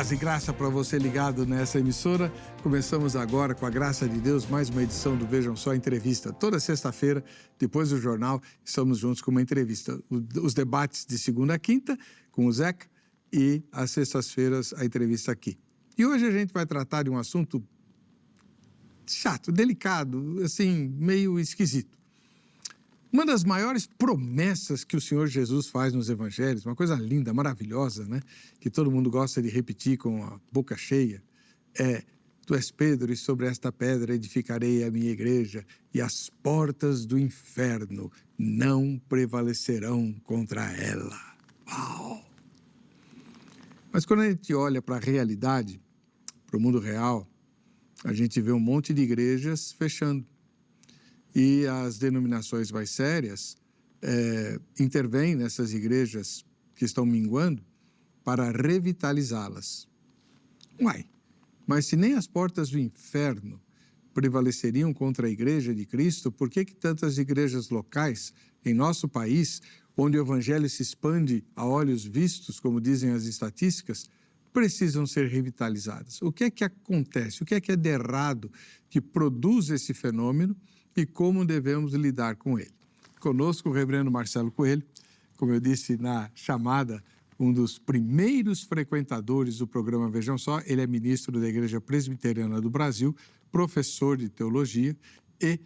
Paz e graça para você ligado nessa emissora. Começamos agora, com a graça de Deus, mais uma edição do Vejam Só Entrevista. Toda sexta-feira, depois do jornal, estamos juntos com uma entrevista. Os debates de segunda a quinta, com o Zeca, e às sextas-feiras a entrevista aqui. E hoje a gente vai tratar de um assunto chato, delicado, assim, meio esquisito. Uma das maiores promessas que o Senhor Jesus faz nos evangelhos, uma coisa linda, maravilhosa, né? Que todo mundo gosta de repetir com a boca cheia, é: Tu és Pedro e sobre esta pedra edificarei a minha igreja e as portas do inferno não prevalecerão contra ela. Uau! Mas quando a gente olha para a realidade, para o mundo real, a gente vê um monte de igrejas fechando. E as denominações mais sérias intervêm nessas igrejas que estão minguando para revitalizá-las. Uai, mas se nem as portas do inferno prevaleceriam contra a Igreja de Cristo, por que tantas igrejas locais em nosso país, onde o Evangelho se expande a olhos vistos, como dizem as estatísticas, precisam ser revitalizadas? O que é que acontece? O que é de errado que produz esse fenômeno? E como devemos lidar com ele? Conosco o reverendo Marcelo Coelho, como eu disse na chamada, um dos primeiros frequentadores do programa Vejam Só. Ele é ministro da Igreja Presbiteriana do Brasil, professor de teologia e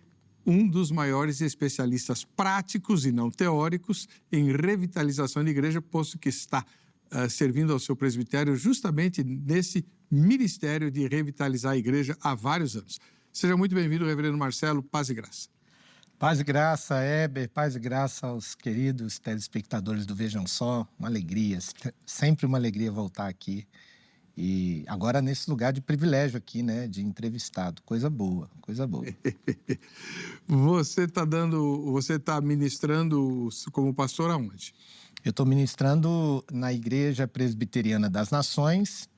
um dos maiores especialistas práticos e não teóricos em revitalização de igreja, posto que está servindo ao seu presbitério justamente nesse ministério de revitalizar a igreja há vários anos. Seja muito bem-vindo, reverendo Marcelo. Paz e graça. Paz e graça, Heber. Paz e graça aos queridos telespectadores do Vejam Só. Uma alegria, sempre uma alegria voltar aqui. E agora nesse lugar de privilégio aqui, né, de entrevistado. Coisa boa, coisa boa. Você está ministrando como pastor aonde? Eu estou ministrando na Igreja Presbiteriana das Nações,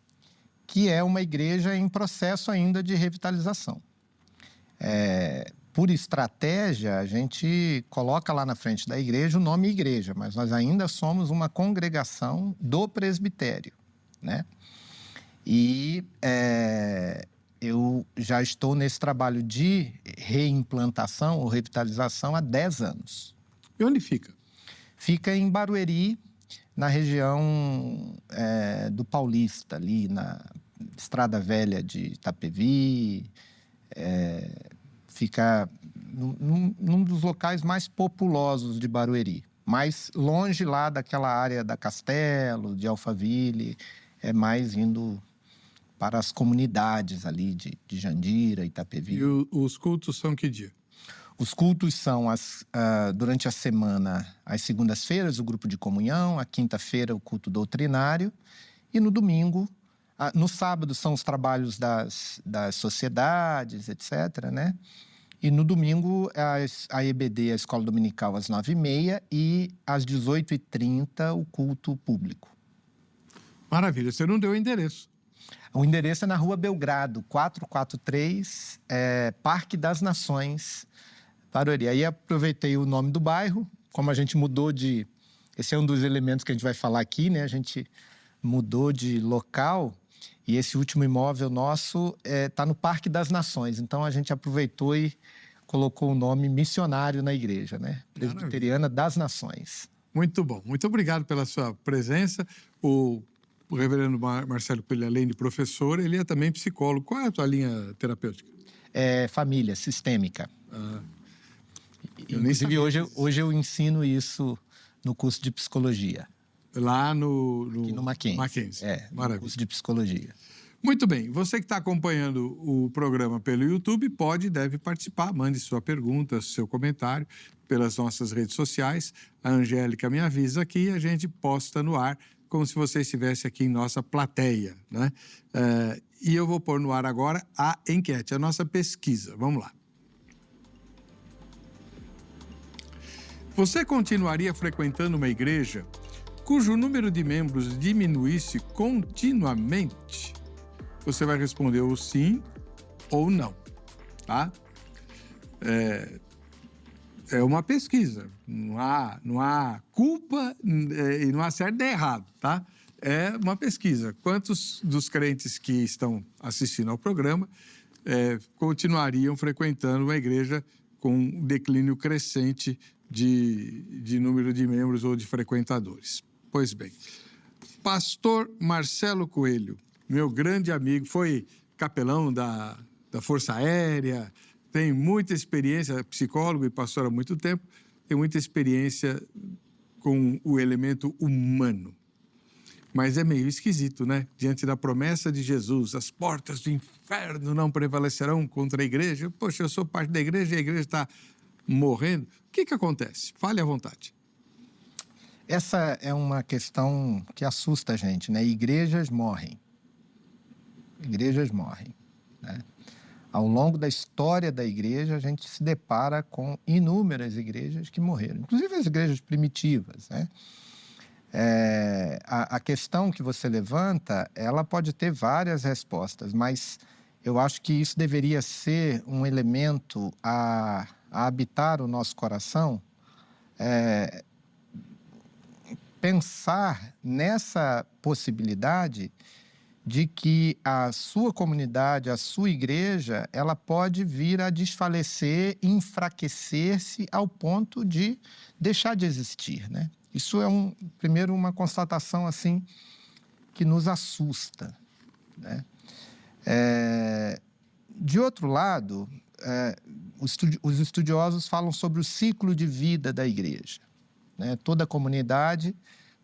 que é uma igreja em processo ainda de revitalização. Por estratégia, a gente coloca lá na frente da igreja o nome igreja, mas nós ainda somos uma congregação do presbitério, né? E eu já estou nesse trabalho de reimplantação ou revitalização há 10 anos. E onde fica? Fica em Barueri, na região do Paulista, ali na Estrada Velha de Itapevi. Fica num dos locais mais populosos de Barueri, mais longe lá daquela área da Castelo, de Alphaville, mais indo para as comunidades ali de Jandira, Itapevi. E os cultos são que dia? Os cultos são durante a semana, às segundas-feiras, o grupo de comunhão, a quinta-feira, o culto doutrinário, e no domingo, no sábado, são os trabalhos das sociedades, etc., né? E no domingo, a EBD, a Escola Dominical, às 9h30, e às 18h30, o culto público. Maravilha. Você não deu o endereço. O endereço é na Rua Belgrado, 443, Parque das Nações, Barueri. Aí aproveitei o nome do bairro, como a gente mudou de... Esse é um dos elementos que a gente vai falar aqui, né? A gente mudou de local e esse último imóvel nosso está no Parque das Nações. Então, a gente aproveitou e colocou o nome missionário na igreja, né? Presbiteriana das Nações. Muito bom. Muito obrigado pela sua presença. O reverendo Marcelo Coelho, além de professor, ele é também psicólogo. Qual é a tua linha terapêutica? Família, sistêmica. Inclusive, hoje eu ensino isso no curso de psicologia. Lá aqui no Mackenzie. Maravilha. No curso de psicologia. Muito bem. Você que está acompanhando o programa pelo YouTube pode e deve participar. Mande sua pergunta, seu comentário pelas nossas redes sociais. A Angélica me avisa aqui e a gente posta no ar como se você estivesse aqui em nossa plateia, né? E eu vou pôr no ar agora a enquete, a nossa pesquisa. Vamos lá. Você continuaria frequentando uma igreja cujo número de membros diminuísse continuamente? Você vai responder ou sim ou não, tá? É uma pesquisa, não há culpa e não há certo nem errado, tá? é uma pesquisa. Quantos dos crentes que estão assistindo ao programa continuariam frequentando uma igreja com um declínio crescente de número de membros ou de frequentadores? Pois bem, pastor Marcelo Coelho, meu grande amigo, foi capelão da Força Aérea, tem muita experiência, psicólogo e pastor há muito tempo, tem muita experiência com o elemento humano. Mas é meio esquisito, né? Diante da promessa de Jesus, as portas do inferno não prevalecerão contra a igreja. Poxa, eu sou parte da igreja e a igreja está morrendo. O que acontece? Fale à vontade. Essa é uma questão que assusta a gente, né? Igrejas morrem. Igrejas morrem, né? Ao longo da história da igreja, a gente se depara com inúmeras igrejas que morreram, inclusive as igrejas primitivas, né? A questão que você levanta, ela pode ter várias respostas, mas eu acho que isso deveria ser um elemento a habitar o nosso coração, pensar nessa possibilidade de que a sua comunidade, a sua igreja, ela pode vir a desfalecer, enfraquecer-se ao ponto de deixar de existir, né? Isso é primeiro uma constatação assim que nos assusta, né? De outro lado, os estudiosos falam sobre o ciclo de vida da igreja, né? Toda comunidade,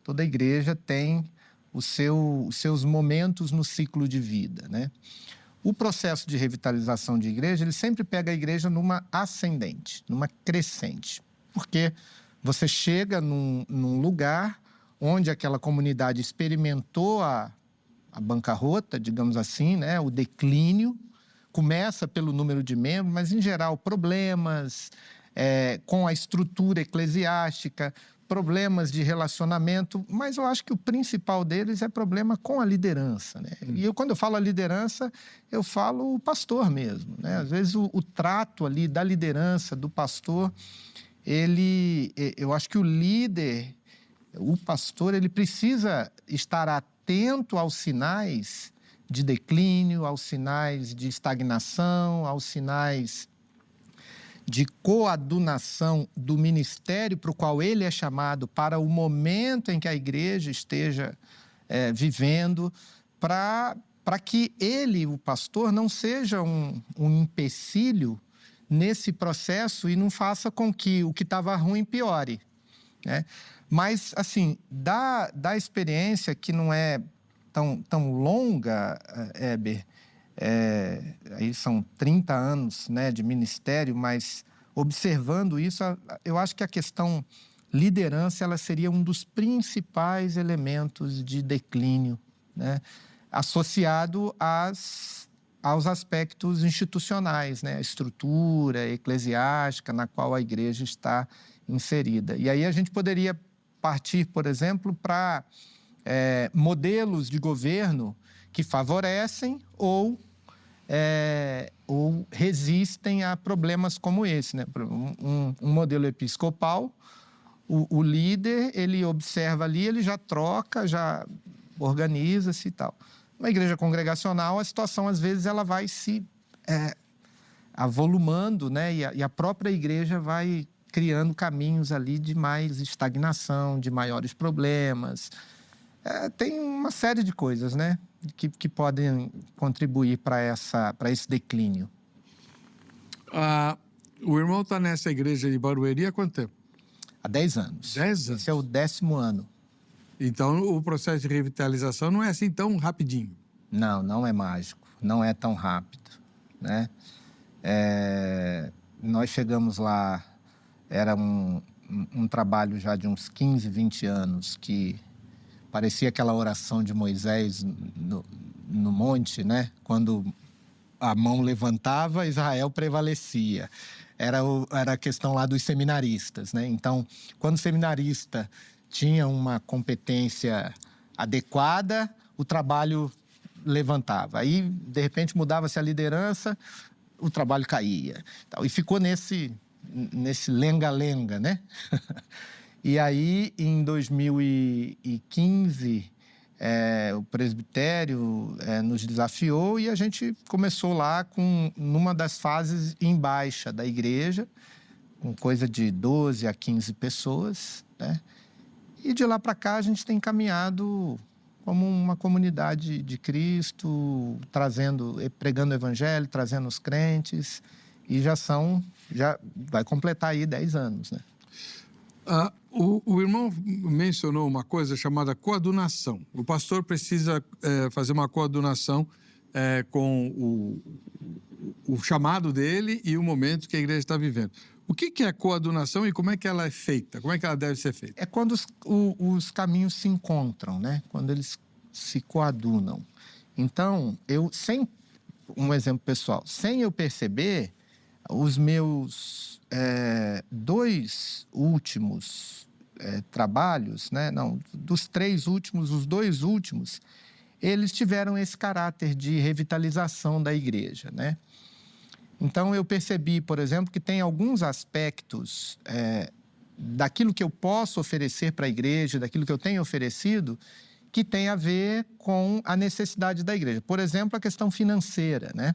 toda igreja tem os seus momentos no ciclo de vida, né? O processo de revitalização de igreja, ele sempre pega a igreja numa ascendente, numa crescente, porque você chega num lugar onde aquela comunidade experimentou a bancarrota, digamos assim, né? O declínio, começa pelo número de membros, mas, em geral, problemas com a estrutura eclesiástica, problemas de relacionamento, mas eu acho que o principal deles é problema com a liderança, né? E quando eu falo a liderança, eu falo o pastor mesmo, né? Às vezes o trato ali da liderança, do pastor, eu acho que o líder, o pastor, ele precisa estar atento aos sinais de declínio, aos sinais de estagnação, aos sinais de coadunação do ministério para o qual ele é chamado, para o momento em que a igreja esteja vivendo, para que ele, o pastor, não seja um empecilho nesse processo e não faça com que o que estava ruim piore, né? Mas, assim, da experiência que não é tão longa, Heber, aí são 30 anos, né, de ministério, mas observando isso, eu acho que a questão liderança ela seria um dos principais elementos de declínio, né, associado aos aspectos institucionais, né, a estrutura eclesiástica na qual a igreja está inserida. E aí a gente poderia partir, por exemplo, para modelos de governo que favorecem ou resistem a problemas como esse, né? Um modelo episcopal, o líder, ele observa ali, ele já troca, já organiza-se e tal. Uma igreja congregacional, a situação, às vezes, ela vai se avolumando, né? E a própria igreja vai criando caminhos ali de mais estagnação, de maiores problemas. Tem uma série de coisas, né, que podem contribuir para esse declínio. O irmão está nessa igreja de Barueri há quanto tempo? Há 10 anos. 10 anos? Esse é o 10º ano. Então, o processo de revitalização não é assim tão rapidinho? Não é mágico, não é tão rápido, né? Nós chegamos lá, era um trabalho já de uns 15, 20 anos, que parecia aquela oração de Moisés no monte, né? Quando a mão levantava, Israel prevalecia. Era a questão lá dos seminaristas, né? Então, quando o seminarista tinha uma competência adequada, o trabalho levantava. Aí, de repente, mudava-se a liderança, o trabalho caía. E ficou nesse lenga-lenga, né? E aí, em 2015, o presbitério nos desafiou e a gente começou lá numa das fases em baixa da igreja, com coisa de 12 a 15 pessoas, né? E de lá para cá a gente tem caminhado como uma comunidade de Cristo, pregando o evangelho, trazendo os crentes, e já vai completar aí 10 anos, né? O irmão mencionou uma coisa chamada coadunação. O pastor precisa fazer uma coadunação com o chamado dele e o momento que a igreja está vivendo. O que é coadunação e como é que ela é feita? Como é que ela deve ser feita? É quando os caminhos se encontram, né? Quando eles se coadunam. Então, um exemplo pessoal, sem eu perceber, os meus 2 últimos trabalhos, né? Não, dos 3 últimos, os 2 últimos, eles tiveram esse caráter de revitalização da igreja, né? Então, eu percebi, por exemplo, que tem alguns aspectos daquilo que eu posso oferecer para a igreja, daquilo que eu tenho oferecido, que tem a ver com a necessidade da igreja. Por exemplo, a questão financeira, né?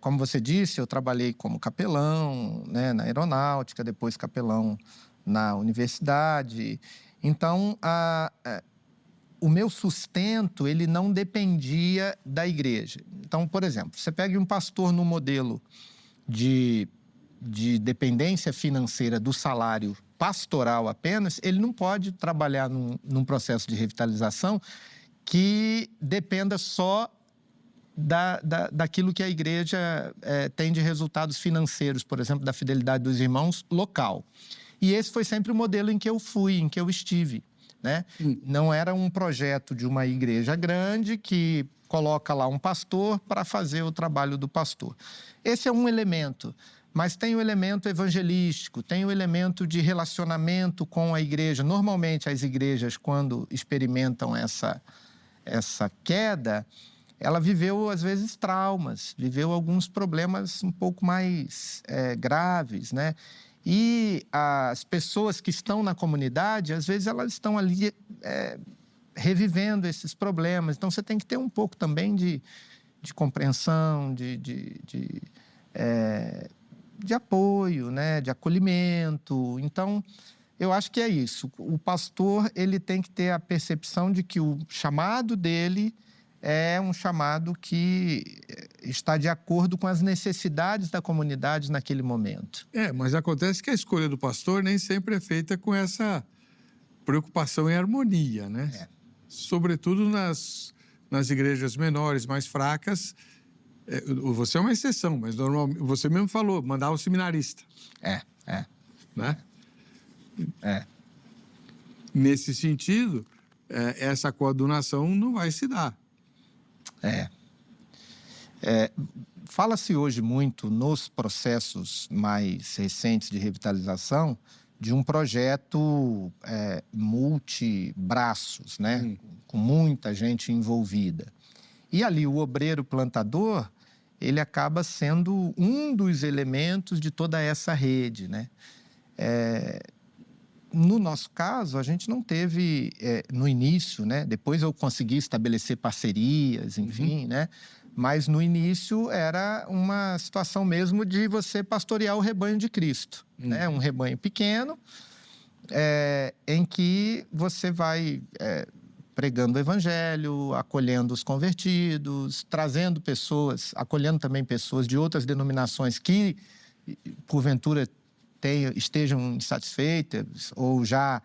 Como você disse, eu trabalhei como capelão, né, na aeronáutica, depois capelão na universidade. Então, o meu sustento, ele não dependia da igreja. Então, por exemplo, você pega um pastor no modelo de dependência financeira do salário pastoral apenas, ele não pode trabalhar num processo de revitalização que dependa só daquilo que a igreja tem de resultados financeiros, por exemplo, da fidelidade dos irmãos local. E esse foi sempre o modelo em que eu estive, né? Não era um projeto de uma igreja grande que coloca lá um pastor para fazer o trabalho do pastor. Esse é um elemento, mas tem o elemento evangelístico, tem o elemento de relacionamento com a igreja. Normalmente, as igrejas, quando experimentam essa queda, ela viveu, às vezes, traumas, viveu alguns problemas um pouco mais graves, né? E as pessoas que estão na comunidade, às vezes, elas estão ali revivendo esses problemas. Então, você tem que ter um pouco também de compreensão, de apoio, né? De acolhimento. Então, eu acho que é isso. O pastor, ele tem que ter a percepção de que o chamado dele é um chamado que está de acordo com as necessidades da comunidade naquele momento. Mas acontece que a escolha do pastor nem sempre é feita com essa preocupação em harmonia, né? Sobretudo nas igrejas menores, mais fracas. Você é uma exceção, mas normalmente você mesmo falou, mandar o seminarista. Né? Nesse sentido, essa coadunação não vai se dar. Fala-se hoje muito nos processos mais recentes de revitalização de um projeto multibraços, né? Com muita gente envolvida. E ali o obreiro plantador, ele acaba sendo um dos elementos de toda essa rede, né? No nosso caso, a gente não teve no início, né? Depois eu consegui estabelecer parcerias, enfim, né? Mas no início era uma situação mesmo de você pastorear o rebanho de Cristo, né? Um rebanho pequeno, em que você vai pregando o evangelho, acolhendo os convertidos, trazendo pessoas, acolhendo também pessoas de outras denominações que, porventura, estejam insatisfeitas ou já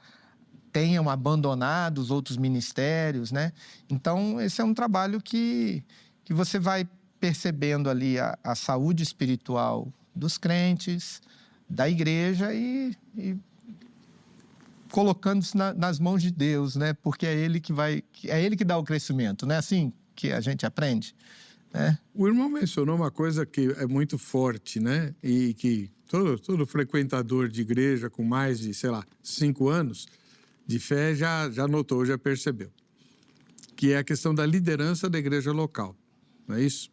tenham abandonado os outros ministérios, né? Então, esse é um trabalho que você vai percebendo ali a saúde espiritual dos crentes, da igreja e colocando-se nas mãos de Deus, né? Porque é Ele que dá o crescimento, não é assim que a gente aprende, né? O irmão mencionou uma coisa que é muito forte, né? E que todo frequentador de igreja com mais de, 5 anos de fé já notou, já percebeu. Que é a questão da liderança da igreja local, não é isso?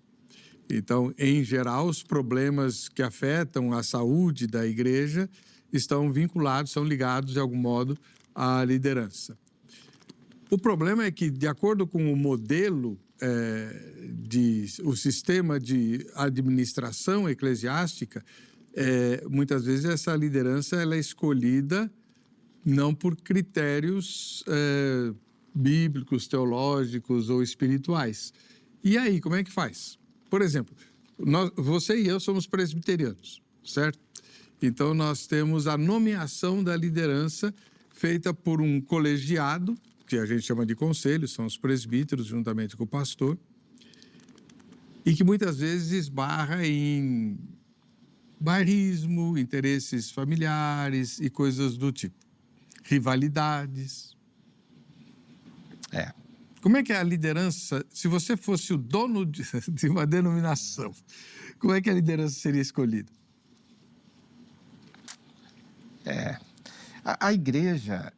Então, em geral, os problemas que afetam a saúde da igreja estão vinculados, são ligados de algum modo à liderança. O problema é que, de acordo com o modelo, o sistema de administração eclesiástica, muitas vezes essa liderança ela é escolhida não por critérios bíblicos, teológicos ou espirituais. E aí, como é que faz? Por exemplo, você e eu somos presbiterianos, certo? Então, nós temos a nomeação da liderança feita por um colegiado, que a gente chama de conselho, são os presbíteros, juntamente com o pastor, e que muitas vezes esbarra em bairrismo, interesses familiares e coisas do tipo. Rivalidades. Como é que é a liderança, se você fosse o dono de uma denominação, como é que a liderança seria escolhida? A igreja,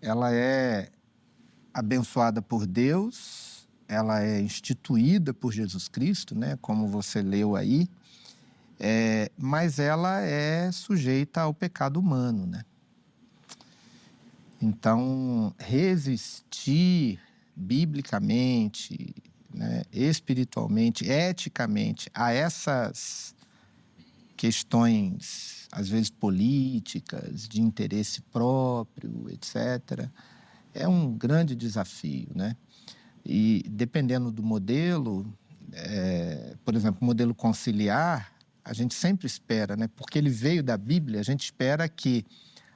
ela é abençoada por Deus, ela é instituída por Jesus Cristo, né, como você leu aí, mas ela é sujeita ao pecado humano, né? Então, resistir biblicamente, né, espiritualmente, eticamente, a essas questões, às vezes políticas, de interesse próprio, etc., é um grande desafio, né? E dependendo do modelo, por exemplo, o modelo conciliar, a gente sempre espera, né? Porque ele veio da Bíblia, a gente espera que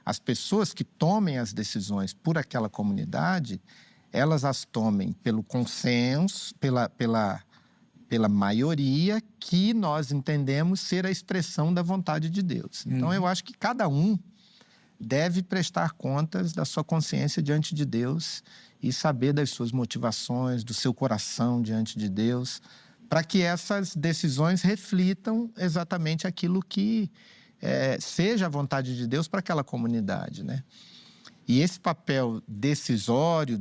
as pessoas que tomem as decisões por aquela comunidade, elas as tomem pelo consenso, pela maioria que nós entendemos ser a expressão da vontade de Deus. Então, eu acho que cada um deve prestar contas da sua consciência diante de Deus e saber das suas motivações, do seu coração diante de Deus, para que essas decisões reflitam exatamente aquilo que seja a vontade de Deus para aquela comunidade, né? E esse papel decisório,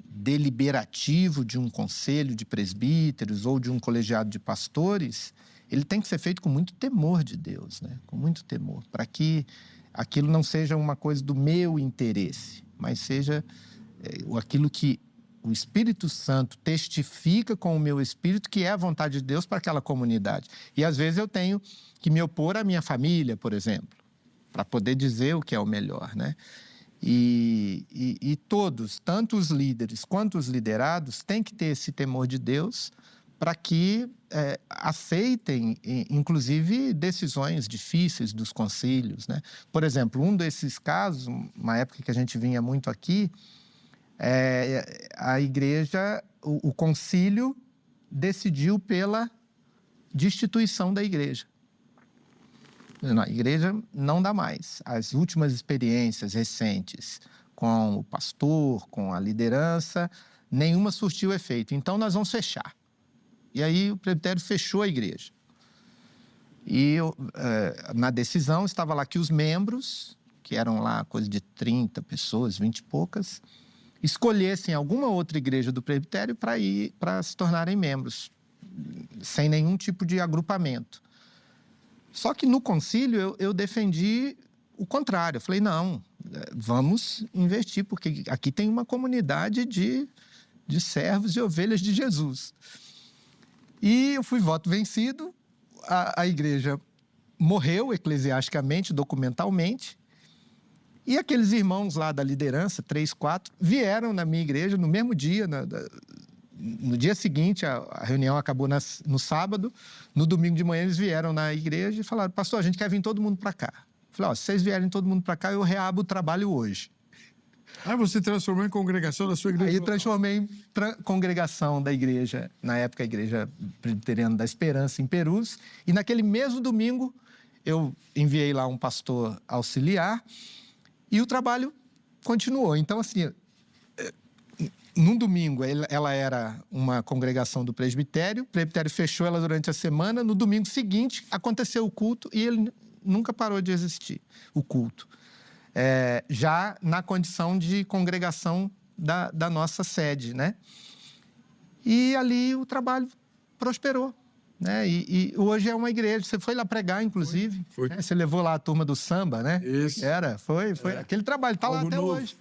deliberativo de um conselho de presbíteros ou de um colegiado de pastores, ele tem que ser feito com muito temor de Deus, né? Com muito temor, para que aquilo não seja uma coisa do meu interesse, mas seja aquilo que o Espírito Santo testifica com o meu espírito que é a vontade de Deus para aquela comunidade. E às vezes eu tenho que me opor à minha família, por exemplo, para poder dizer o que é o melhor, né? E todos, tanto os líderes quanto os liderados, têm que ter esse temor de Deus para que aceitem, inclusive, decisões difíceis dos concílios, né? Por exemplo, um desses casos, uma época que a gente vinha muito aqui, a igreja, o concílio decidiu pela destituição da igreja. A igreja não dá mais. As últimas experiências recentes com o pastor, com a liderança, nenhuma surtiu efeito. Então, nós vamos fechar. E aí, o presbitério fechou a igreja. E na decisão estava lá que os membros, que eram lá coisa de 30 pessoas, 20 e poucas, escolhessem alguma outra igreja do presbitério para se tornarem membros, sem nenhum tipo de agrupamento. Só que no concílio eu defendi o contrário. Eu falei, não, vamos investir, porque aqui tem uma comunidade de servos e ovelhas de Jesus. E eu fui voto vencido, a igreja morreu eclesiasticamente, documentalmente, e aqueles irmãos lá da liderança, 3, 4, vieram na minha igreja no mesmo dia, no dia seguinte, a reunião acabou no sábado, no domingo de manhã eles vieram na igreja e falaram, pastor, a gente quer vir todo mundo para cá. Eu falei, se vocês vierem todo mundo para cá, eu reabo o trabalho hoje. Aí você transformou em congregação da sua igreja? Aí eu transformei em congregação da igreja, na época a Igreja Presbiteriana da Esperança, em Perus, e naquele mesmo domingo eu enviei lá um pastor auxiliar e o trabalho continuou. Então, assim, num domingo, ela era uma congregação do presbitério, o presbitério fechou ela durante a semana, no domingo seguinte aconteceu o culto e ele nunca parou de existir, o culto. Já na condição de congregação da nossa sede, né? E ali o trabalho prosperou, né? E hoje é uma igreja. Você foi lá pregar, inclusive. Foi. Você levou lá a turma do samba, né? Isso. Foi. Aquele trabalho está lá até hoje.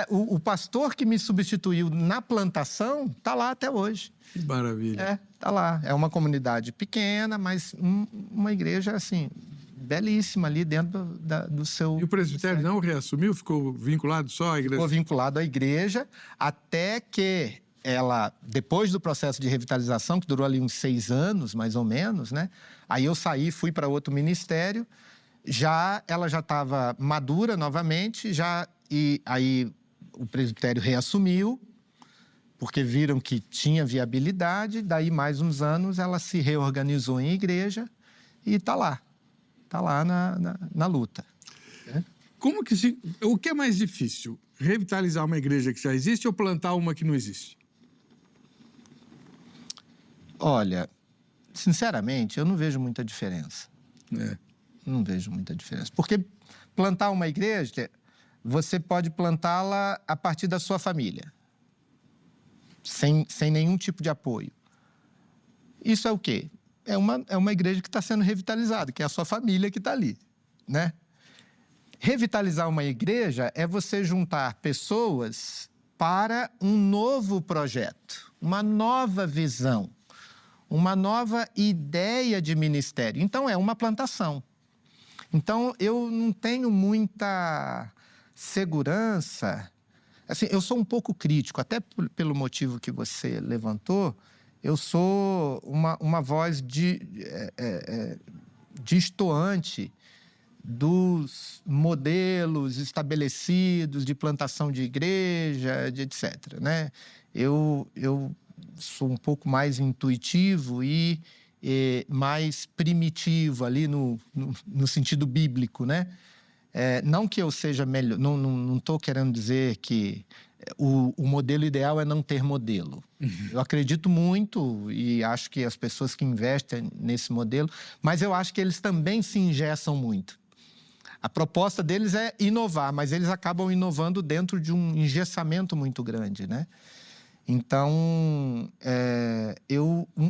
O pastor que me substituiu na plantação está lá até hoje. Que maravilha. Está lá. É uma comunidade pequena, mas uma igreja, assim, belíssima ali dentro do seu... E o presbitério não reassumiu? Ficou vinculado só à igreja? Ficou vinculado à igreja até que ela, depois do processo de revitalização, que durou ali uns 6 anos, mais ou menos, né? Aí eu saí, fui para outro ministério, ela já estava madura novamente, e aí o presbitério reassumiu, porque viram que tinha viabilidade, daí mais uns anos ela se reorganizou em igreja e está lá na luta. O que é mais difícil? Revitalizar uma igreja que já existe ou plantar uma que não existe? Olha, sinceramente, eu não vejo muita diferença. É. Não vejo muita diferença. Porque plantar uma igreja, você pode plantá-la a partir da sua família, sem nenhum tipo de apoio. Isso é o quê? É uma igreja que está sendo revitalizada, que é a sua família que está ali, né? Revitalizar uma igreja é você juntar pessoas para um novo projeto, uma nova visão, uma nova ideia de ministério. Então, é uma plantação. Então, eu não tenho muita segurança. Assim, eu sou um pouco crítico, até pelo motivo que você levantou. Eu sou uma voz distoante dos modelos estabelecidos de plantação de igreja, etc., né? Eu sou um pouco mais intuitivo e mais primitivo ali no sentido bíblico, né? Não que eu seja melhor, não estou querendo dizer que o modelo ideal é não ter modelo. Eu acredito muito e acho que as pessoas que investem nesse modelo, mas eu acho que eles também se engessam muito. A proposta deles é inovar, mas eles acabam inovando dentro de um engessamento muito grande, né? Então,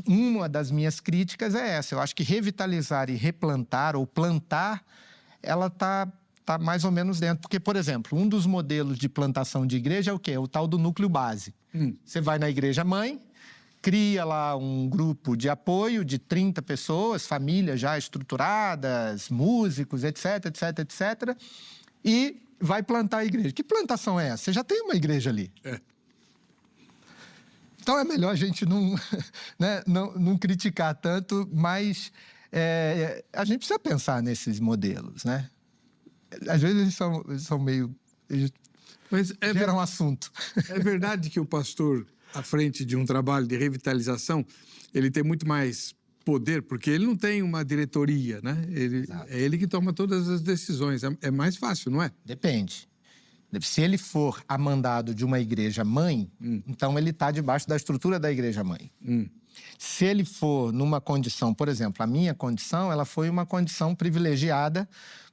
uma das minhas críticas é essa. Eu acho que revitalizar e replantar ou plantar, ela tá mais ou menos dentro. Porque, por exemplo, um dos modelos de plantação de igreja é o quê? É o tal do núcleo base. Você vai na igreja-mãe, cria lá um grupo de apoio de 30 pessoas, famílias já estruturadas, músicos, etc., etc., etc., e vai plantar a igreja. Que plantação é essa? Você já tem uma igreja ali. Então, é melhor a gente não criticar tanto, mas a gente precisa pensar nesses modelos, né? Às vezes eles são meio... Mas geram um assunto. É verdade que o pastor, à frente de um trabalho de revitalização, ele tem muito mais poder, porque ele não tem uma diretoria, né? É ele que toma todas as decisões. É mais fácil, não é? Depende. Se ele for a mandado de uma igreja-mãe, então ele está debaixo da estrutura da igreja-mãe. Se ele for numa condição, por exemplo, a minha condição, ela foi uma condição privilegiada,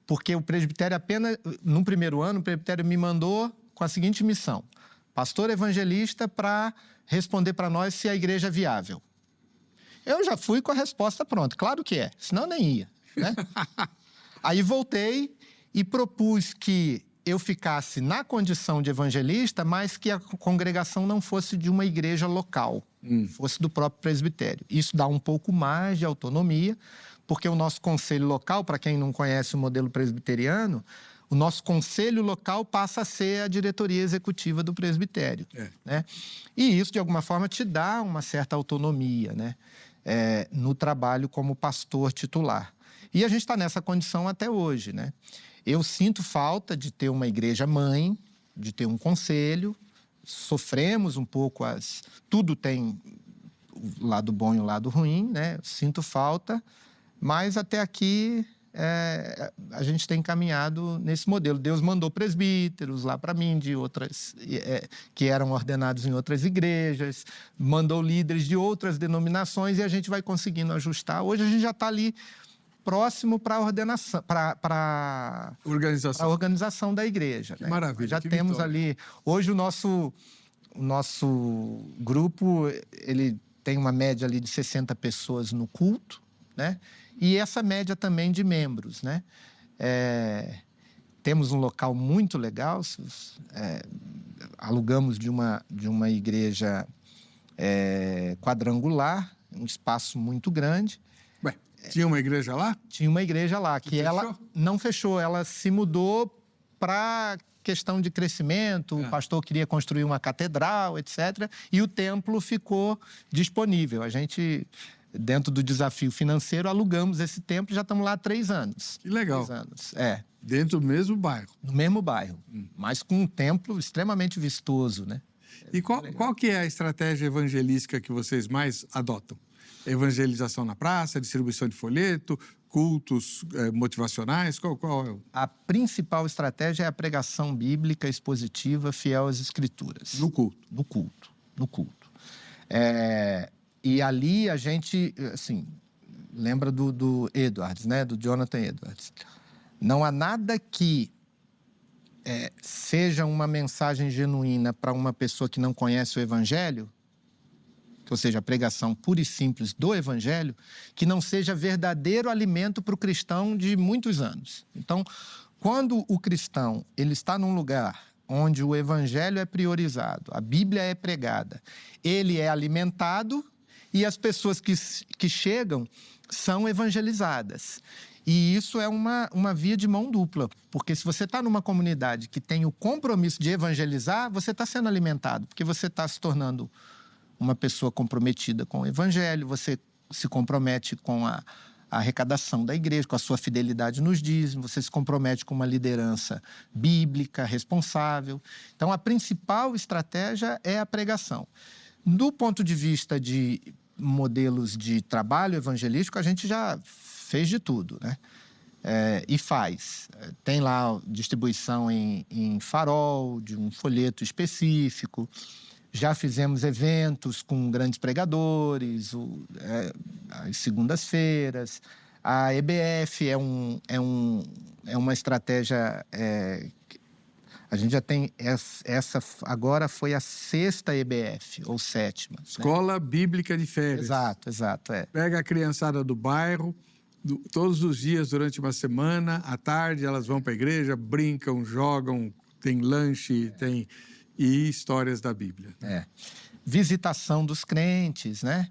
porque o presbitério apenas, no primeiro ano, o presbitério me mandou com a seguinte missão: pastor evangelista para responder para nós se a igreja é viável. Eu já fui com a resposta pronta. Claro que é, senão nem ia, né? Aí voltei e propus que eu ficasse na condição de evangelista, mas que a congregação não fosse de uma igreja local, fosse do próprio presbitério. Isso dá um pouco mais de autonomia, porque o nosso conselho local, para quem não conhece o modelo presbiteriano, o nosso conselho local passa a ser a diretoria executiva do presbitério. Né? E isso, de alguma forma, te dá uma certa autonomia, né? No trabalho como pastor titular. E a gente está nessa condição até hoje, né? Eu sinto falta de ter uma igreja-mãe, de ter um conselho. Sofremos um pouco tudo tem o lado bom e o lado ruim, né? Sinto falta, mas até aqui a gente tem caminhado nesse modelo. Deus mandou presbíteros lá para mim, de outras que eram ordenados em outras igrejas, mandou líderes de outras denominações e a gente vai conseguindo ajustar. Hoje a gente já está ali próximo para a ordenação, para a organização da igreja. Que maravilha. Já temos ali. Hoje o nosso grupo ele tem uma média ali de 60 pessoas no culto, né? E essa média também de membros, né? Temos um local muito legal, alugamos de uma igreja quadrangular, um espaço muito grande. Ué, tinha uma igreja lá? Tinha uma igreja lá, que ela fechou? não fechou, ela se mudou para questão de crescimento, o pastor queria construir uma catedral, etc. E o templo ficou disponível. A gente, dentro do desafio financeiro, alugamos esse templo e já estamos lá há 3 anos. Que legal. 3 anos, Dentro do mesmo bairro. no mesmo bairro, mas com um templo extremamente vistoso, né? E qual que é a estratégia evangelística que vocês mais adotam? Evangelização na praça, distribuição de folheto, cultos motivacionais? Qual é o... A principal estratégia é a pregação bíblica expositiva, fiel às Escrituras. No culto. No culto. E ali a gente, assim, lembra do Edwards, né? Do Jonathan Edwards. Não há nada que seja uma mensagem genuína para uma pessoa que não conhece o Evangelho, ou seja, a pregação pura e simples do Evangelho, que não seja verdadeiro alimento para o cristão de muitos anos. Então, quando o cristão ele está num lugar onde o Evangelho é priorizado, a Bíblia é pregada, ele é alimentado e as pessoas que chegam são evangelizadas. E isso é uma via de mão dupla, porque se você está numa comunidade que tem o compromisso de evangelizar, você está sendo alimentado, porque você está se tornando uma pessoa comprometida com o Evangelho, você se compromete com a arrecadação da igreja, com a sua fidelidade nos dízimos, você se compromete com uma liderança bíblica, responsável. Então, a principal estratégia é a pregação. Do ponto de vista de modelos de trabalho evangelístico, a gente já fez de tudo, né? E faz. Tem lá distribuição em farol, de um folheto específico. Já fizemos eventos com grandes pregadores, às segundas-feiras. A EBF é uma estratégia... a gente já tem essa... Agora foi a 6ª EBF, ou 7ª. Escola Bíblica de Férias. Exato. Pega a criançada do bairro, todos os dias, durante uma semana, à tarde, elas vão para a igreja, brincam, jogam, tem lanche, tem... e histórias da Bíblia. Visitação dos crentes, né?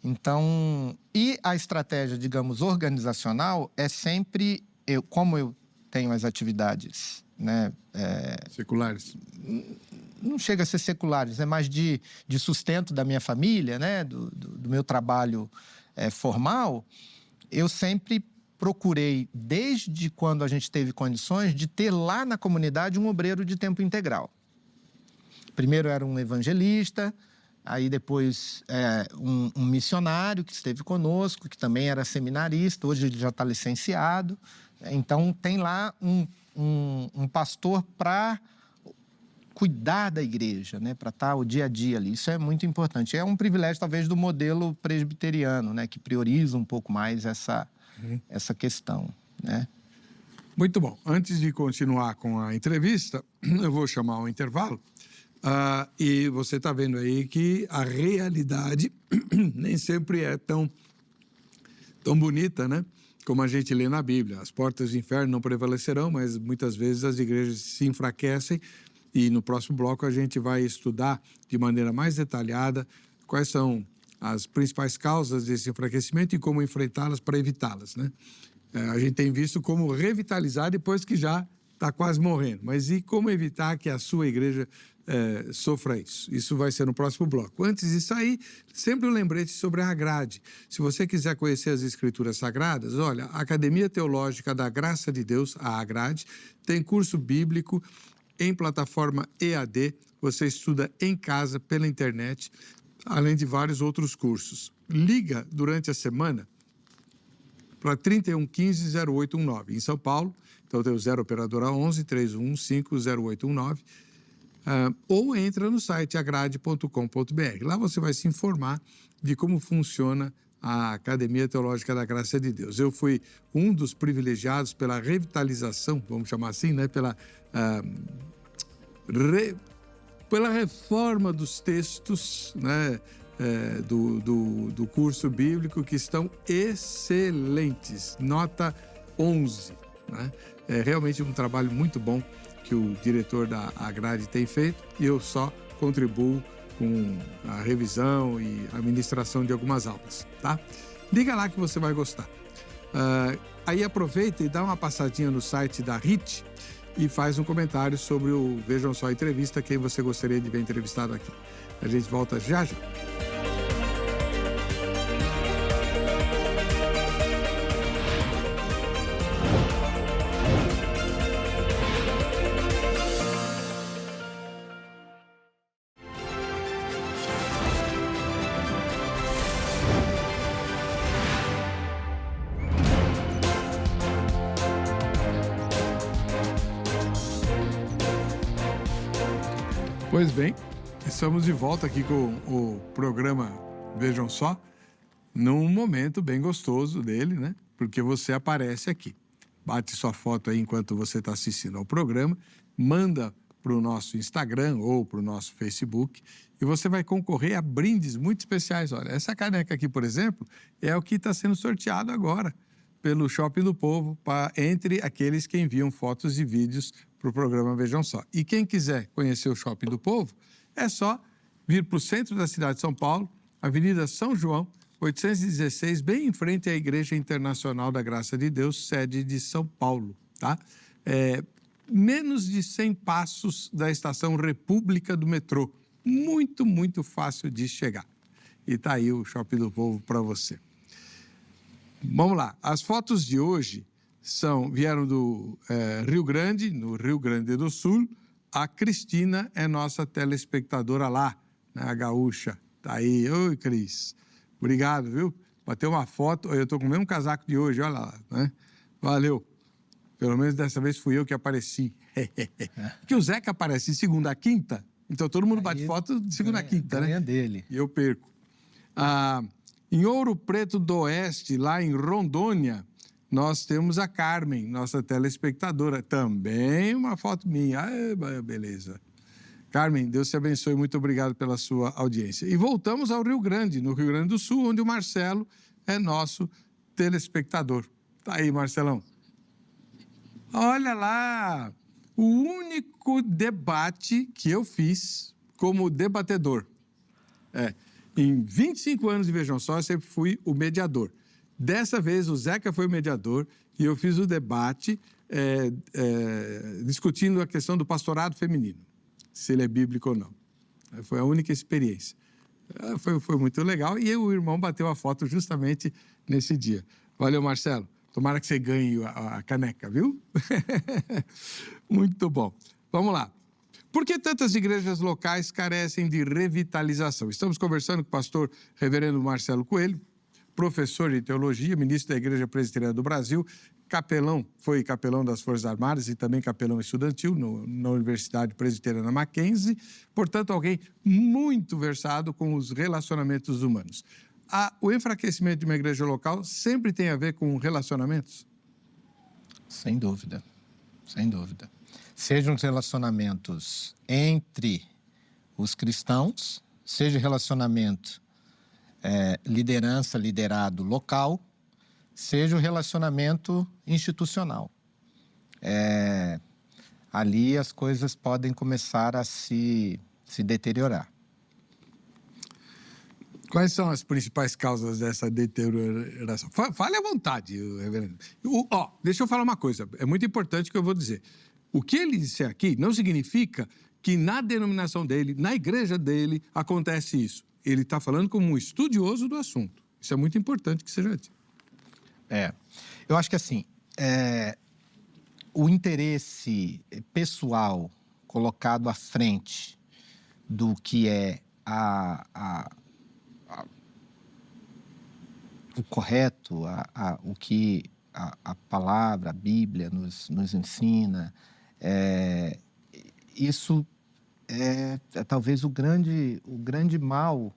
Então, e a estratégia, digamos, organizacional é sempre... Como eu tenho as atividades, né? Seculares. Não chega a ser seculares, é mais de sustento da minha família, né? Do meu trabalho formal. Eu sempre procurei, desde quando a gente teve condições, de ter lá na comunidade um obreiro de tempo integral. Primeiro era um evangelista, aí depois um missionário que esteve conosco, que também era seminarista, hoje ele já está licenciado. Então, tem lá um pastor para cuidar da igreja, né? Para estar o dia a dia ali. Isso é muito importante. É um privilégio, talvez, do modelo presbiteriano, né? Que prioriza um pouco mais essa questão, né? Muito bom. Antes de continuar com a entrevista, eu vou chamar um intervalo. E você está vendo aí que a realidade nem sempre é tão bonita, né? Como a gente lê na Bíblia. As portas do inferno não prevalecerão, mas muitas vezes as igrejas se enfraquecem. E no próximo bloco a gente vai estudar de maneira mais detalhada quais são as principais causas desse enfraquecimento e como enfrentá-las para evitá-las, né? A gente tem visto como revitalizar depois que já está quase morrendo. Mas e como evitar que a sua igreja sofra isso? Isso vai ser no próximo bloco. Antes disso aí, sempre um lembrete sobre a Agrade. Se você quiser conhecer as Escrituras Sagradas, olha, a Academia Teológica da Graça de Deus, a Agrade, tem curso bíblico em plataforma EAD. Você estuda em casa, pela internet, além de vários outros cursos. Liga durante a semana para 3115-0819. Em São Paulo, então tem o 0 operadora 11 3115-0819. Ou entra no site agrade.com.br. Lá você vai se informar de como funciona a Academia Teológica da Graça de Deus. Eu fui um dos privilegiados pela revitalização, vamos chamar assim, né? Pela reforma dos textos, né? Do curso bíblico, que estão excelentes, nota 11, né? É realmente um trabalho muito bom que o diretor da Agrade tem feito e eu só contribuo com a revisão e a ministração de algumas aulas, tá? Liga lá que você vai gostar. Aí aproveita e dá uma passadinha no site da RIT e faz um comentário sobre o Vejam Só Entrevista, quem você gostaria de ver entrevistado aqui. A gente volta já já. Pois bem, estamos de volta aqui com o programa Vejam Só, num momento bem gostoso dele, né? Porque você aparece aqui. Bate sua foto aí enquanto você está assistindo ao programa, manda para o nosso Instagram ou para o nosso Facebook e você vai concorrer a brindes muito especiais. Olha, essa caneca aqui, por exemplo, é o que está sendo sorteado agora pelo Shopping do Povo, entre aqueles que enviam fotos e vídeos para o programa Vejam Só. E quem quiser conhecer o Shopping do Povo, é só vir para o centro da cidade de São Paulo, Avenida São João, 816, bem em frente à Igreja Internacional da Graça de Deus, sede de São Paulo, tá? Menos de 100 passos da Estação República do metrô. Muito, muito fácil de chegar. E está aí o Shopping do Povo para você. Vamos lá, as fotos de hoje vieram do Rio Grande, no Rio Grande do Sul. A Cristina é nossa telespectadora lá, né, a gaúcha. Tá aí, oi Cris, obrigado, viu? Bateu uma foto, eu estou com o mesmo casaco de hoje, olha lá, né? Valeu, pelo menos dessa vez fui eu que apareci. Porque o Zeca aparece de segunda a quinta, então todo mundo bate foto de segunda a quinta, né? Ganha dele. E eu perco. Em Ouro Preto do Oeste, lá em Rondônia, nós temos a Carmen, nossa telespectadora. Também uma foto minha. Beleza. Carmen, Deus te abençoe. Muito obrigado pela sua audiência. E voltamos ao Rio Grande, no Rio Grande do Sul, onde o Marcelo é nosso telespectador. Tá aí, Marcelão. Olha lá, o único debate que eu fiz como debatedor. Em 25 anos de Vejam Só, eu sempre fui o mediador. Dessa vez, o Zeca foi o mediador e eu fiz o debate discutindo a questão do pastorado feminino, se ele é bíblico ou não. Foi a única experiência. Foi muito legal e o irmão bateu a foto justamente nesse dia. Valeu, Marcelo. Tomara que você ganhe a caneca, viu? Muito bom. Vamos lá. Por que tantas igrejas locais carecem de revitalização? Estamos conversando com o pastor reverendo Marcelo Coelho, professor de teologia, ministro da Igreja Presbiteriana do Brasil, foi capelão das Forças Armadas e também capelão estudantil na Universidade Presbiteriana Mackenzie, portanto, alguém muito versado com os relacionamentos humanos. O enfraquecimento de uma igreja local sempre tem a ver com relacionamentos? Sem dúvida, sem dúvida. Sejam os relacionamentos entre os cristãos, seja relacionamento liderança, liderado local, seja o relacionamento institucional. Ali as coisas podem começar a se deteriorar. Quais são as principais causas dessa deterioração? Fale à vontade, reverendo. Deixa eu falar uma coisa, é muito importante que eu vou dizer. O que ele disse aqui não significa que na denominação dele, na igreja dele, acontece isso. Ele está falando como um estudioso do assunto. Isso é muito importante que seja dito. Eu acho que assim, o interesse pessoal colocado à frente do que é o correto, o que a palavra, a Bíblia nos ensina, isso é talvez o grande mal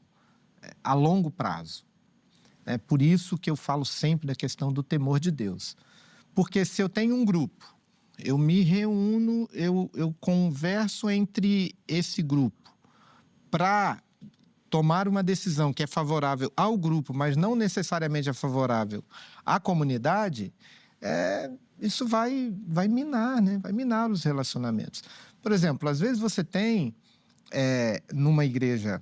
a longo prazo. É por isso que eu falo sempre da questão do temor de Deus. Porque se eu tenho um grupo, eu me reúno, eu converso entre esse grupo para tomar uma decisão que é favorável ao grupo, mas não necessariamente é favorável à comunidade, isso vai minar, né? Vai minar os relacionamentos. Por exemplo, às vezes você tem, numa igreja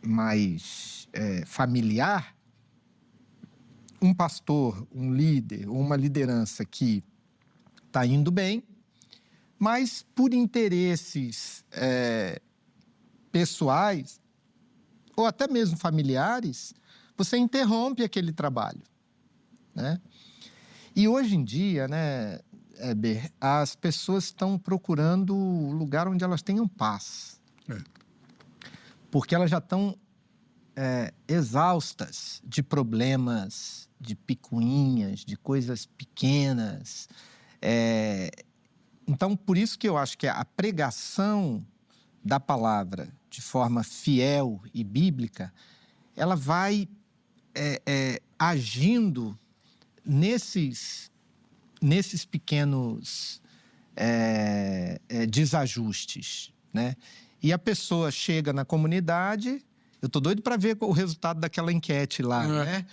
mais familiar, um pastor, um líder, ou uma liderança que está indo bem, mas por interesses pessoais ou até mesmo familiares, você interrompe aquele trabalho, né? E hoje em dia, né, Heber, as pessoas estão procurando um lugar onde elas tenham paz. Porque elas já estão exaustas de problemas, de picuinhas, de coisas pequenas. Então, por isso que eu acho que a pregação da palavra de forma fiel e bíblica, ela vai agindo nesses pequenos desajustes, né? E a pessoa chega na comunidade, eu estou doido para ver o resultado daquela enquete lá, né?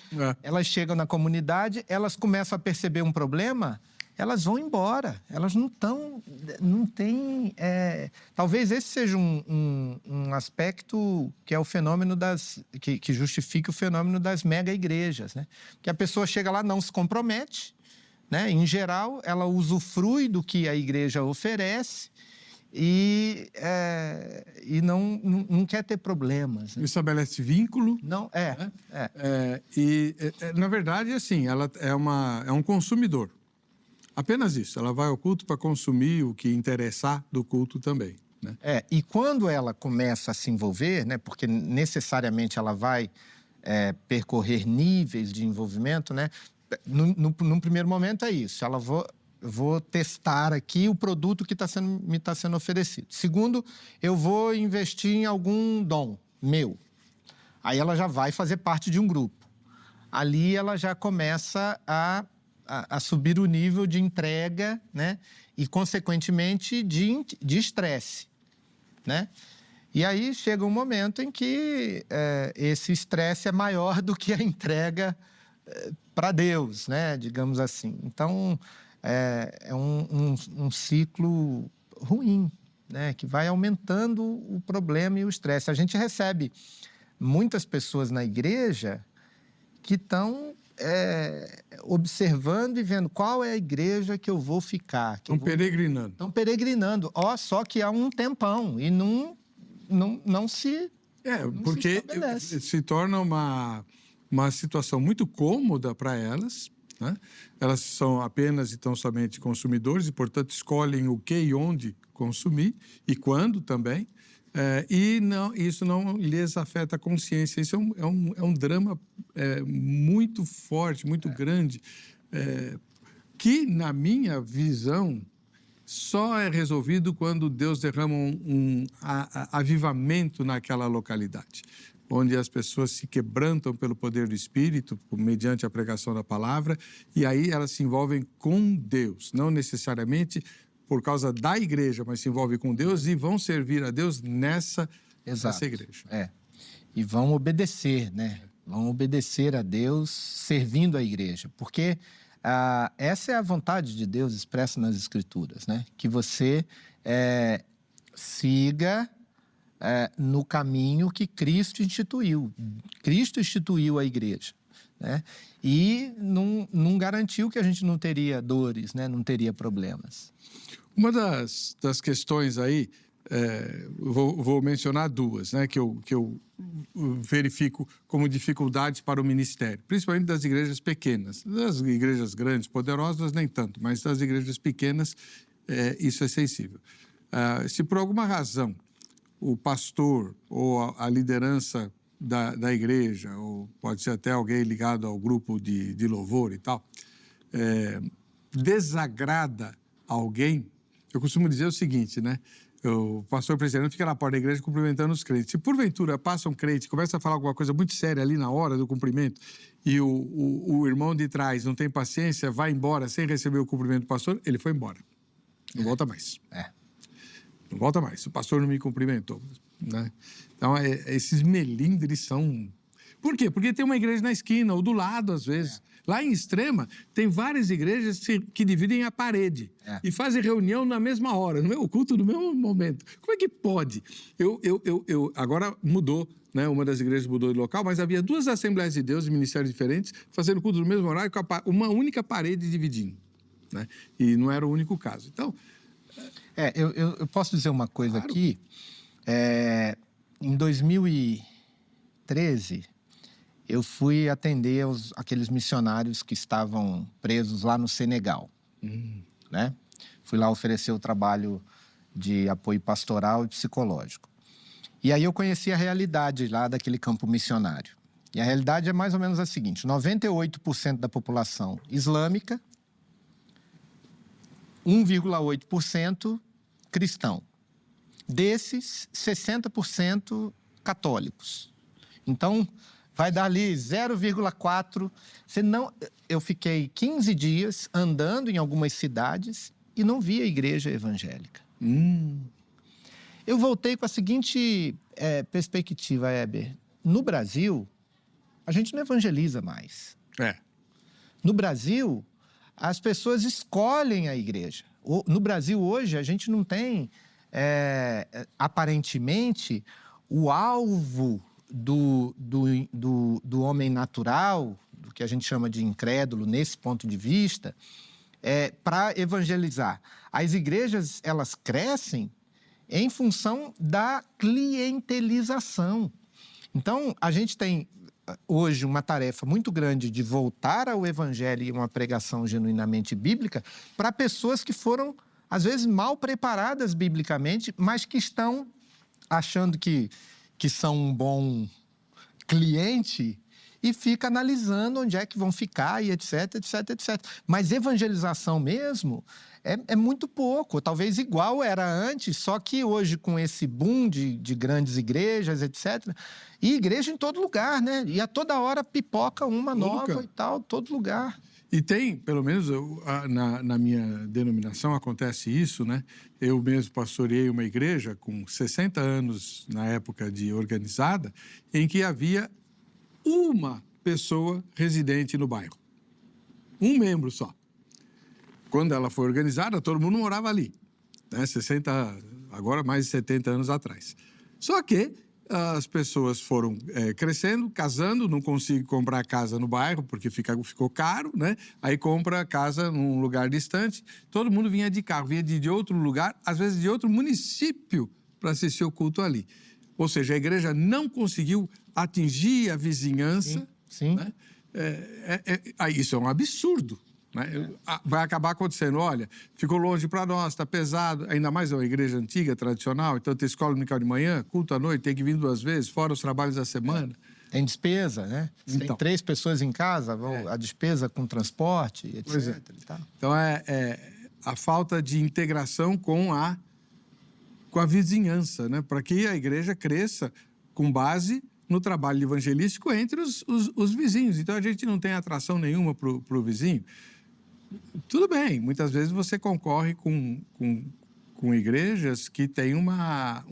Elas chegam na comunidade, elas começam a perceber um problema, elas vão embora, elas não têm... talvez esse seja um aspecto que é o fenômeno que justifique o fenômeno das mega-igrejas, né? Que a pessoa chega lá, não se compromete, né? Em geral, ela usufrui do que a igreja oferece e não quer ter problemas, né? Estabelece vínculo. Não, na verdade, assim, ela é um consumidor. Apenas isso. Ela vai ao culto para consumir o que interessar do culto também, né? E quando ela começa a se envolver, né, porque necessariamente ela vai percorrer níveis de envolvimento, né? Num primeiro momento é isso. Ela vou testar aqui o produto que me está sendo oferecido. Segundo, eu vou investir em algum dom meu. Aí ela já vai fazer parte de um grupo. Ali ela já começa a subir o nível de entrega, né? E, consequentemente, de estresse, né? E aí chega um momento em que esse estresse é maior do que a entrega para Deus, né? Digamos assim. Então, é um ciclo ruim, né? Que vai aumentando o problema e o estresse. A gente recebe muitas pessoas na igreja que estão observando e vendo qual é a igreja que eu vou ficar. Estão peregrinando. Estão peregrinando. Só que há um tempão e não se porque se estabelece. Se torna uma situação muito cômoda para elas, né? Elas são apenas e tão somente consumidores e, portanto, escolhem o que e onde consumir e quando também. Isso não lhes afeta a consciência. Isso é um drama muito forte, muito grande, que, na minha visão, só é resolvido quando Deus derrama um avivamento naquela localidade, onde as pessoas se quebrantam pelo poder do Espírito, mediante a pregação da palavra, e aí elas se envolvem com Deus, não necessariamente por causa da igreja, mas se envolve com Deus e vão servir a Deus nessa igreja. E vão obedecer, né? Vão obedecer a Deus servindo a igreja, porque essa é a vontade de Deus expressa nas Escrituras, né? Que você siga no caminho que Cristo instituiu. Cristo instituiu a igreja, né? E não garantiu que a gente não teria dores, né? Não teria problemas. Uma das questões aí, vou mencionar duas, né, que eu verifico como dificuldades para o ministério, principalmente das igrejas pequenas. Das igrejas grandes, poderosas, nem tanto, mas das igrejas pequenas, isso é sensível. Se por alguma razão o pastor ou a liderança da igreja, ou pode ser até alguém ligado ao grupo de louvor e tal, desagrada alguém, eu costumo dizer o seguinte, né? O pastor presbiteriano fica na porta da igreja cumprimentando os crentes. Se porventura passa um crente e começa a falar alguma coisa muito séria ali na hora do cumprimento e o irmão de trás não tem paciência, vai embora sem receber o cumprimento do pastor, ele foi embora. Não volta mais. Não volta mais. O pastor não me cumprimentou, né? Então, esses melindres são... Por quê? Porque tem uma igreja na esquina ou do lado, às vezes. Lá em Extrema, tem várias igrejas que dividem a parede e fazem reunião na mesma hora, o culto no mesmo momento. Como é que pode? Agora mudou, né? Uma das igrejas mudou de local, mas havia 2 Assembleias de Deus de ministérios diferentes fazendo culto no mesmo horário com uma única parede dividindo, né? E não era o único caso. Então... Eu posso dizer uma coisa aqui. Em 2013, eu fui atender aqueles missionários que estavam presos lá no Senegal, né? Fui lá oferecer o trabalho de apoio pastoral e psicológico. E aí eu conheci a realidade lá daquele campo missionário. E a realidade é mais ou menos a seguinte: 98% da população islâmica, 1,8% cristão. Desses, 60% católicos. Então, vai dar ali 0,4%. Eu fiquei 15 dias andando em algumas cidades e não via igreja evangélica. Eu voltei com a seguinte perspectiva, Heber. No Brasil, a gente não evangeliza mais. No Brasil, as pessoas escolhem a igreja. No Brasil, hoje, a gente não tem, aparentemente, o alvo do homem natural, do que a gente chama de incrédulo, nesse ponto de vista, para evangelizar. As igrejas, elas crescem em função da clientelização. Então, a gente tem hoje uma tarefa muito grande de voltar ao evangelho e uma pregação genuinamente bíblica para pessoas que foram, às vezes, mal preparadas biblicamente, mas que estão achando que são um bom cliente e fica analisando onde é que vão ficar e etc, etc, etc. Mas evangelização mesmo é muito pouco, talvez igual era antes, só que hoje com esse boom de grandes igrejas, etc. E igreja em todo lugar, né? E a toda hora pipoca uma nova e tal, todo lugar. E tem, pelo menos na minha denominação acontece isso, né? Eu mesmo pastoreei uma igreja com 60 anos na época de organizada, em que havia uma pessoa residente no bairro. Um membro só. Quando ela foi organizada, todo mundo morava ali, né? Agora mais de 70 anos atrás. Só que as pessoas foram crescendo, casando, não conseguem comprar casa no bairro porque ficou caro, né? Aí compra casa num lugar distante. Todo mundo vinha de carro, vinha de outro lugar, às vezes de outro município, para assistir o culto ali. Ou seja, a igreja não conseguiu atingir a vizinhança. Sim. Né? Isso é um absurdo. Né? Vai acabar acontecendo, olha, ficou longe para nós, está pesado, ainda mais é uma igreja antiga, tradicional, então tem escola dominical de manhã, culto à noite, tem que vir 2 vezes, fora os trabalhos da semana. Tem despesa, né? Se tem 3 pessoas em casa, a despesa com transporte, etc. Pois é. Então, a falta de integração com a vizinhança, né? Para que a igreja cresça com base no trabalho evangelístico entre os vizinhos. Então, a gente não tem atração nenhuma para o vizinho. Tudo bem, muitas vezes você concorre com igrejas que têm uma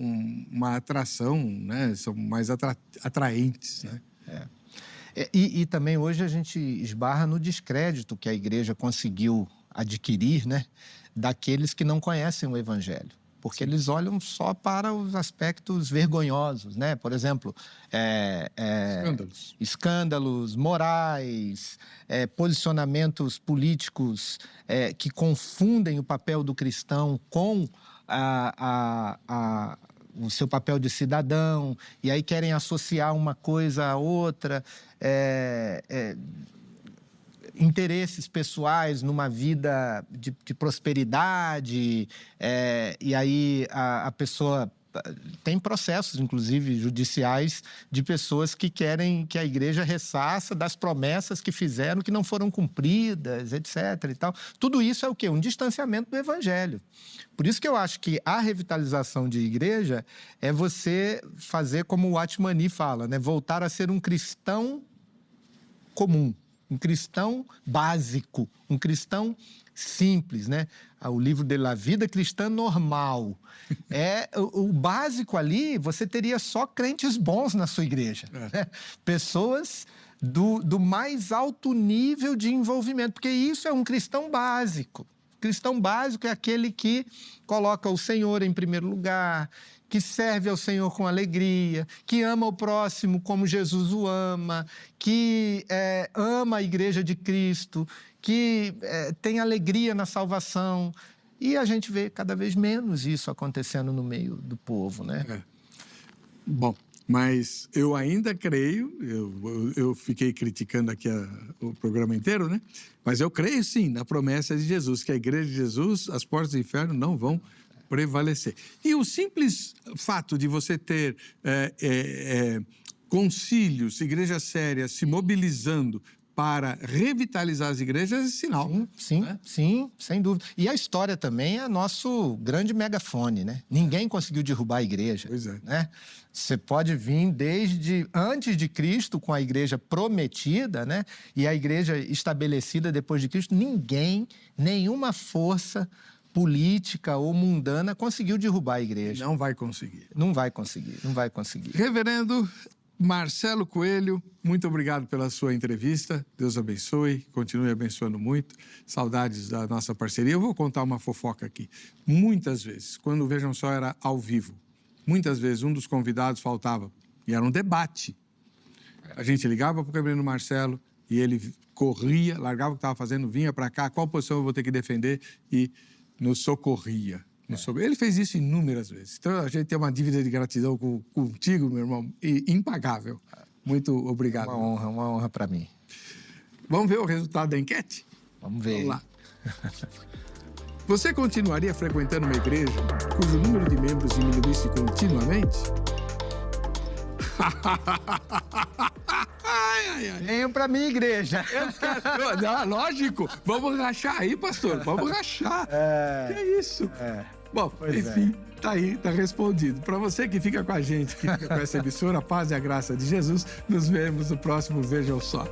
atração, né? São mais atraentes, né? E também hoje a gente esbarra no descrédito que a igreja conseguiu adquirir, né? Daqueles que não conhecem o evangelho. Porque eles olham só para os aspectos vergonhosos, né? Por exemplo, escândalos morais, posicionamentos políticos que confundem o papel do cristão com o seu papel de cidadão, e aí querem associar uma coisa a outra, interesses pessoais numa vida de prosperidade, e aí a pessoa... Tem processos, inclusive, judiciais de pessoas que querem que a igreja ressaça das promessas que fizeram, que não foram cumpridas, etc. e tal. Tudo isso é o quê? Um distanciamento do evangelho. Por isso que eu acho que a revitalização de igreja é você fazer como o Watchman Nee fala, né? Voltar a ser um cristão comum, um cristão básico, um cristão simples, né? O livro dele, A Vida Cristã Normal. O básico ali, você teria só crentes bons na sua igreja. Né? Pessoas do mais alto nível de envolvimento, porque isso é um cristão básico. Cristão básico é aquele que coloca o Senhor em primeiro lugar, que serve ao Senhor com alegria, que ama o próximo como Jesus o ama, que ama a Igreja de Cristo, que tem alegria na salvação. E a gente vê cada vez menos isso acontecendo no meio do povo, né? Bom, mas eu ainda creio, eu fiquei criticando aqui o programa inteiro, né? Mas eu creio sim na promessa de Jesus, que a Igreja de Jesus, as portas do inferno não vão prevalecer. E o simples fato de você ter concílios, igrejas sérias se mobilizando para revitalizar as igrejas é sinal. Sim, sem dúvida. E a história também é nosso grande megafone, né? Ninguém conseguiu derrubar a igreja. Pois é. Né? Você pode vir desde antes de Cristo, com a igreja prometida, né? E a igreja estabelecida depois de Cristo. Nenhuma força política ou mundana conseguiu derrubar a igreja. Não vai conseguir. Não vai conseguir. Reverendo Marcelo Coelho, muito obrigado pela sua entrevista. Deus abençoe, continue abençoando muito. Saudades da nossa parceria. Eu vou contar uma fofoca aqui. Muitas vezes, quando o Vejam Só era ao vivo, muitas vezes um dos convidados faltava e era um debate. A gente ligava para o Reverendo Marcelo e ele corria, largava o que estava fazendo, vinha para cá, qual posição eu vou ter que defender e nos socorria. Ele fez isso inúmeras vezes. Então, a gente tem uma dívida de gratidão contigo, meu irmão, impagável. Muito obrigado. Uma honra para mim. Vamos ver o resultado da enquete? Vamos ver. Vamos lá. Você continuaria frequentando uma igreja cujo número de membros diminuísse continuamente? Venham para minha igreja. Lógico. Vamos rachar aí, pastor. Vamos rachar. Que é isso? Bom, enfim, tá aí, tá respondido. Para você que fica com a gente, que fica com essa emissora, a paz e a graça de Jesus, nos vemos no próximo Vejam Só.